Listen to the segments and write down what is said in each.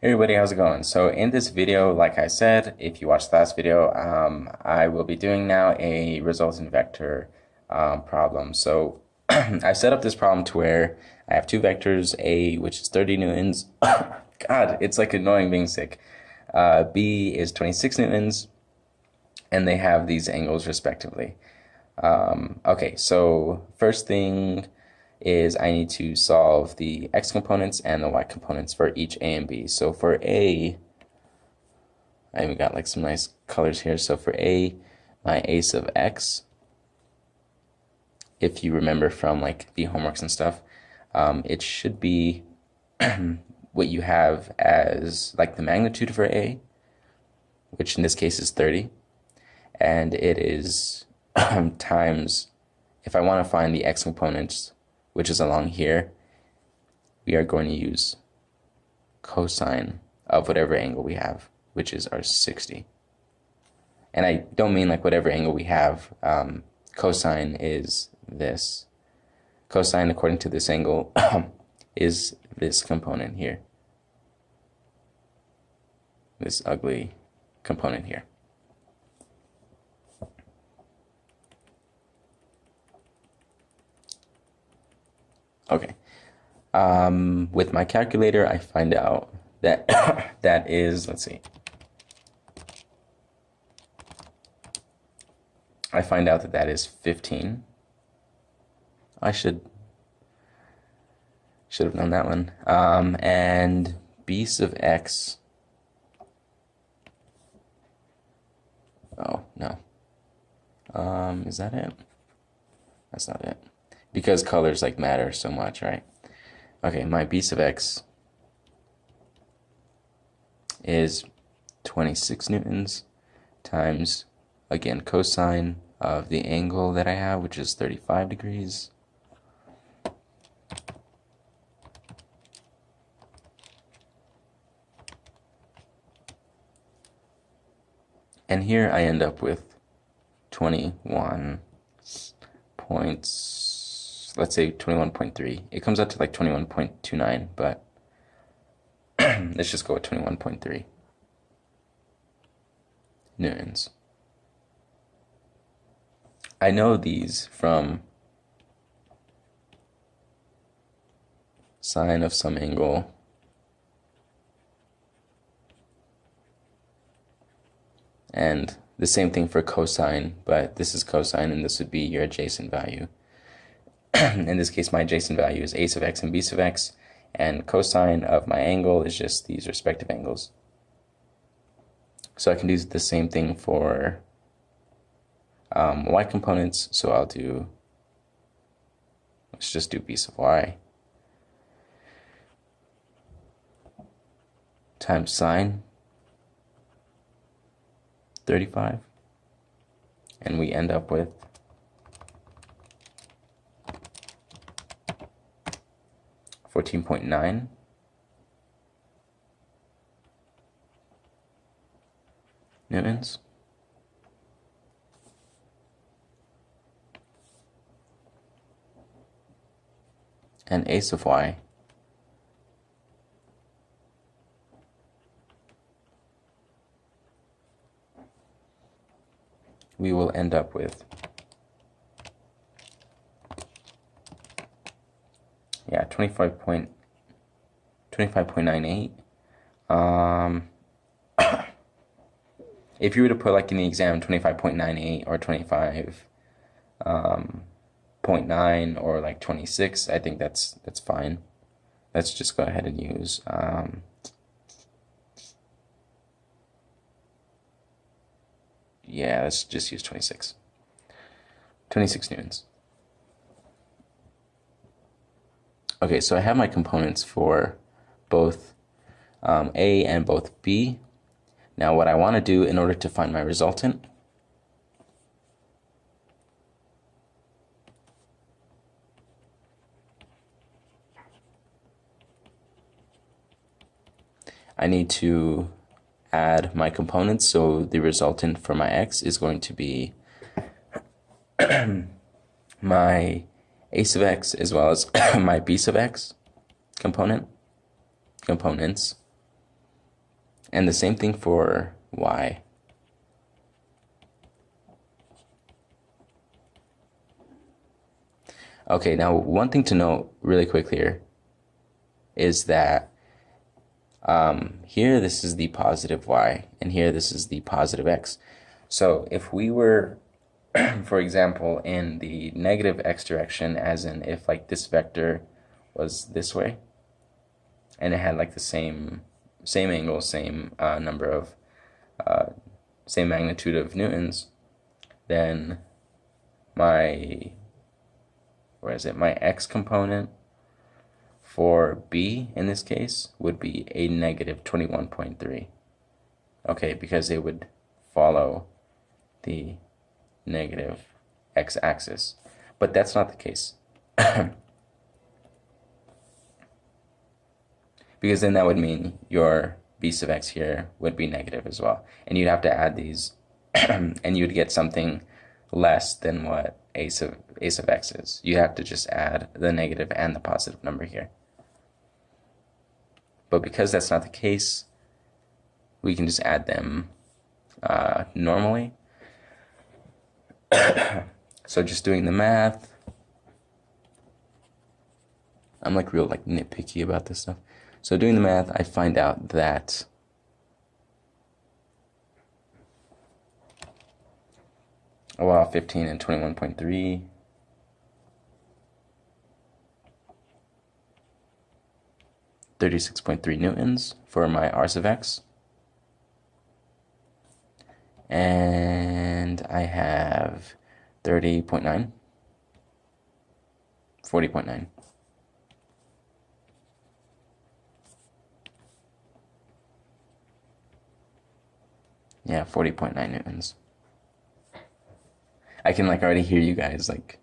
Hey everybody, how's it going? So in this video, like I said, if you watched the last video, I will be doing now a resultant vector problem. So I set up this problem to where I have two vectors, A, which is 30 newtons. God, it's like annoying being sick. B is 26 newtons, and they have these angles respectively. Okay, so first thing is I need to solve the x components and the y components for each a and b. So for a, I even got like some nice colors here. So for a, my a sub x, if you remember from like the homeworks and stuff, it should be what you have as like the magnitude for a, which in this case is 30, and it is times, if I want to find the x components, which is along here, we are going to use cosine of whatever angle we have, which is our 60. And I don't mean like whatever angle we have. Cosine is this. Cosine, according to this angle, is this component here. This ugly component here. Okay. With my calculator, I find out that that is, let's see. I find out that that is 15. I should have known that one. And b sub x. Oh, no. Is that it? That's not it. Because colors like matter so much, right? Okay, my b sub x is 26 newtons times, again, cosine of the angle that I have, which is 35 degrees. And here I end up with 21 points, let's say 21.3. It comes out to like 21.29, but let's just go with 21.3 newtons. I know these from sine of some angle and the same thing for cosine, but this is cosine and this would be your adjacent value. In this case, my adjacent value is a sub x and b sub x, and cosine of my angle is just these respective angles. So I can do the same thing for y components, so let's just do b sub y times sine 35, and we end up with 14.9 newtons. And a sub y we will end up with, yeah, 25.98. If you were to put like in the exam 25.98 or 25.9 or like 26, I think that's fine. Let's just go ahead and use yeah, let's just use 26 newtons. Okay, so I have my components for both A and both B. Now what I want to do in order to find my resultant, I need to add my components, so the resultant for my x is going to be my a sub x as well as my b sub x components. And the same thing for y. Okay, now one thing to note really quick here is that here this is the positive y, and here this is the positive x. So if we were, for example, in the negative x direction, as in if like this vector was this way, and it had like the same angle, same number of, same magnitude of newtons, then my, my x component for b in this case would be a negative 21.3. Okay, because it would follow the negative x-axis. But that's not the case. Because then that would mean your b sub x here would be negative as well. And you'd have to add these, and you'd get something less than what a sub x is. You have to just add the negative and the positive number here. But because that's not the case, we can just add them normally. So just doing the math, I'm like real like nitpicky about this stuff. So doing the math, I find out that wow, 15 and 21.3 36.3 newtons for my r sub x. And I have 30.9, 40.9. Yeah, 40.9 newtons. I can like already hear you guys like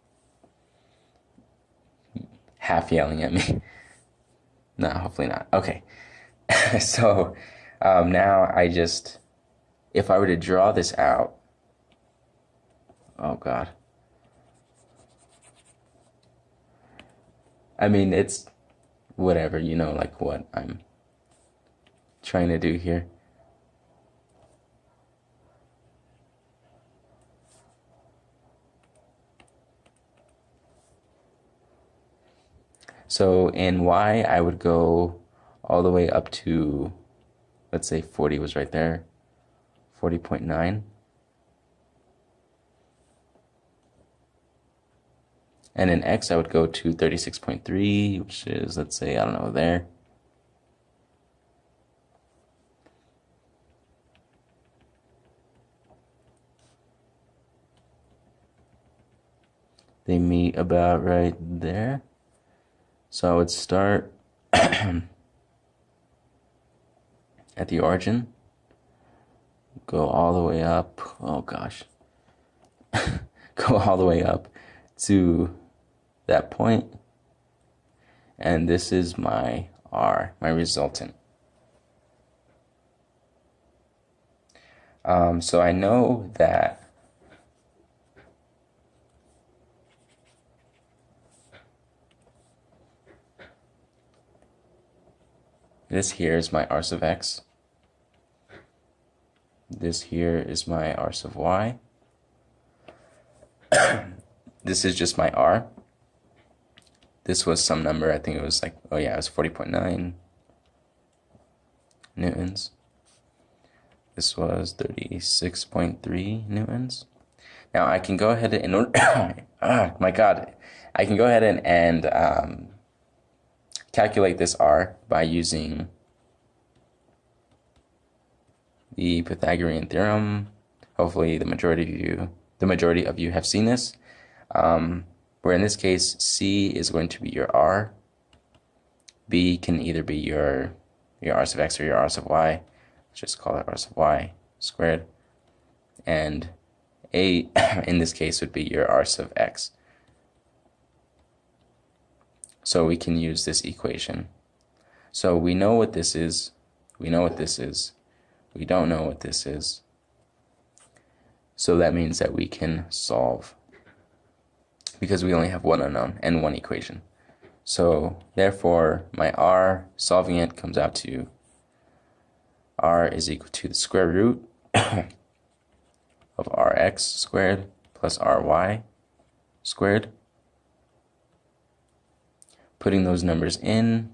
half yelling at me. No, hopefully not. Okay. So now I just, if I were to draw this out, oh God. I mean, it's whatever, you know, like what I'm trying to do here. So in y, I would go all the way up to, let's say 40 was right there, 40.9. And in x, I would go to 36.3, which is, let's say, I don't know, there. They meet about right there. So I would start at the origin, go all the way up, oh gosh, go all the way up to that point, and this is my R, my resultant. So I know that this here is my r sub x. This here is my r sub y. This is just my r. This was some number, I think it was like, oh yeah, it was 40.9 newtons. This was 36.3 newtons. Now I can go ahead and, in order, oh my God, I can go ahead and calculate this r by using the Pythagorean theorem. Hopefully the majority of you have seen this. Where in this case, C is going to be your R. B can either be your R sub X or your R sub Y. Let's just call it R sub Y squared. And A in this case would be your R sub X. So we can use this equation. So we know what this is. We know what this is. We don't know what this is. So that means that we can solve, because we only have one unknown and one equation. So therefore, my R, solving it, comes out to r is equal to the square root of rx squared plus ry squared. Putting those numbers in,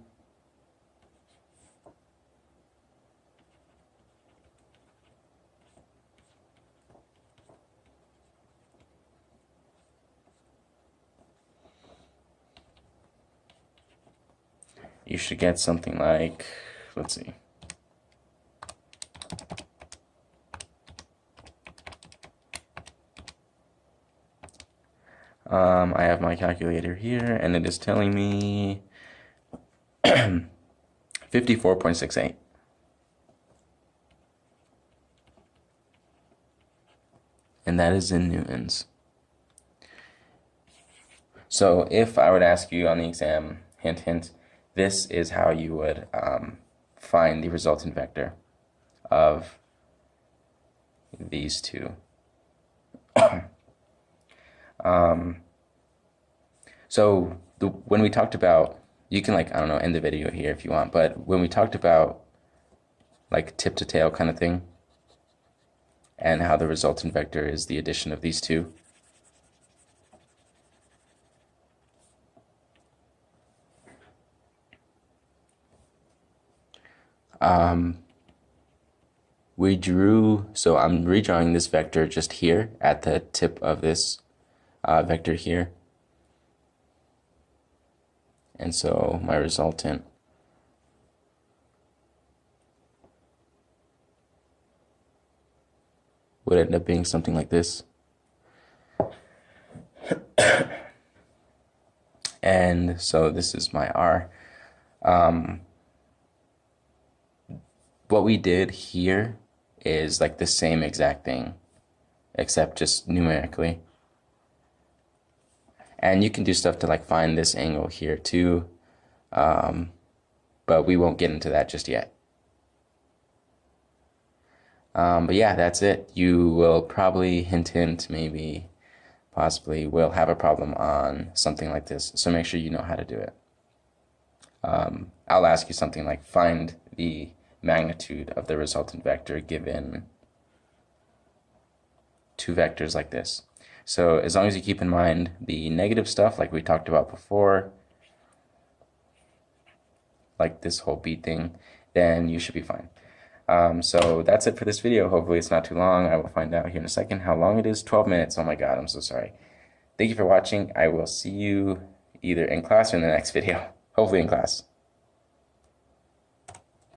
you should get something like, let's see, I have my calculator here, and it is telling me 54.68. And that is in newtons. So if I were to ask you on the exam, hint, hint, this is how you would find the resultant vector of these two. So when we talked about, you can like, I don't know, end the video here if you want, but when we talked about like tip to tail kind of thing, and how the resultant vector is the addition of these two, we drew, so I'm redrawing this vector just here at the tip of this vector here. And so my resultant would end up being something like this. And so this is my r. What we did here is like the same exact thing, except just numerically. And you can do stuff to like find this angle here too, but we won't get into that just yet. But yeah, that's it. You will probably, hint, maybe, possibly will have a problem on something like this. So make sure you know how to do it. I'll ask you something like find the magnitude of the resultant vector given two vectors like this. So as long as you keep in mind the negative stuff like we talked about before, like this whole beat thing, then you should be fine. So that's it for this video. Hopefully it's not too long. I will find out here in a second how long it is. 12 minutes. Oh my god, I'm so sorry. Thank you for watching. I will see you either in class or in the next video. Hopefully in class.